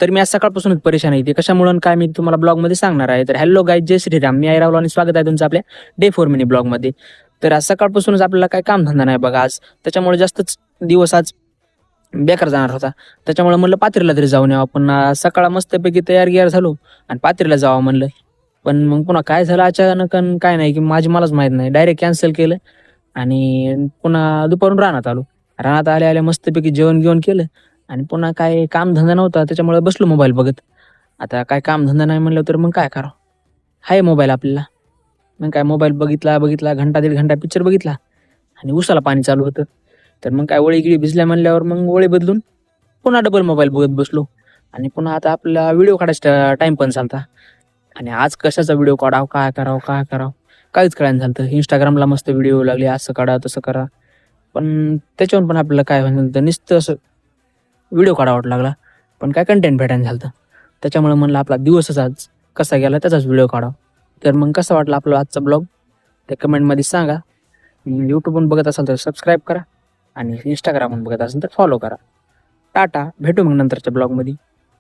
तर मी आज सकाळपासूनच परेशान आहे. ते कशामुळं आणि काय मी तुम्हाला ब्लॉगमध्ये सांगणार आहे. तर हॅलो गाईज, जय श्रीराम. मी राहुल आणि स्वागत आहे तुमचं आपल्या डे 4 मिनी ब्लॉगमध्ये. तर आज सकाळपासूनच आपल्याला काय कामधंदा नाही बघा आज. त्याच्यामुळे जास्तच दिवस आज बेकार जाणार होता. त्याच्यामुळे म्हणलं पाथरीला तरी जाऊन यावं. पण सकाळ मस्तपैकी तयार झालो आणि पाथरीला जावं म्हणलं. पण मग पुन्हा काय झालं अचानक आणि काय नाही की मलाच माहीत नाही. डायरेक्ट कॅन्सल केलं आणि पुन्हा दुपारून रानात आलो. रानात आल्या मस्तपैकी जेवण केलं आणि पुन्हा काय कामधंदा नव्हता, त्याच्यामुळे बसलो मोबाईल बघत. आता काय कामधंदा नाही म्हणलं तर मग काय करावं? आहे मोबाईल आपल्याला. मग काय मोबाईल बघितला घंटा दीड घंटा पिक्चर बघितला आणि उसाला पाणी चालू होतं. तर मग काय ओळी गिळी भिजल्या म्हणल्यावर मग ओळी बदलून पुन्हा डबल मोबाईल बघत बसलो आणि पुन्हा आता आपला व्हिडिओ काढायचा टाइम पण चालता. आणि आज कशाचा व्हिडिओ काढावं, काय करावं काहीच कळायला झालं. इंस्टाग्रामला मस्त व्हिडिओ लागले, असं काढा तसं करा. पण त्याच्यावरून पण आपल्याला काय व्हायला नुसतं असं व्हिडिओ काढावा लागला, पण काय कंटेंट भेटायला झालं. त्याच्यामुळे म्हणलं आपला दिवसच आज कसा गेला त्याचाच व्हिडिओ काढावा. तर मग कसा वाटला आपला आजचा ब्लॉग ते कमेंटमध्ये सांगा. यूट्यूबवरून बघत असाल तर सबस्क्राईब करा आणि इंस्टाग्रामवरून बघत असाल तर फॉलो करा. टाटा, भेटू मग नंतरच्या ब्लॉगमध्ये.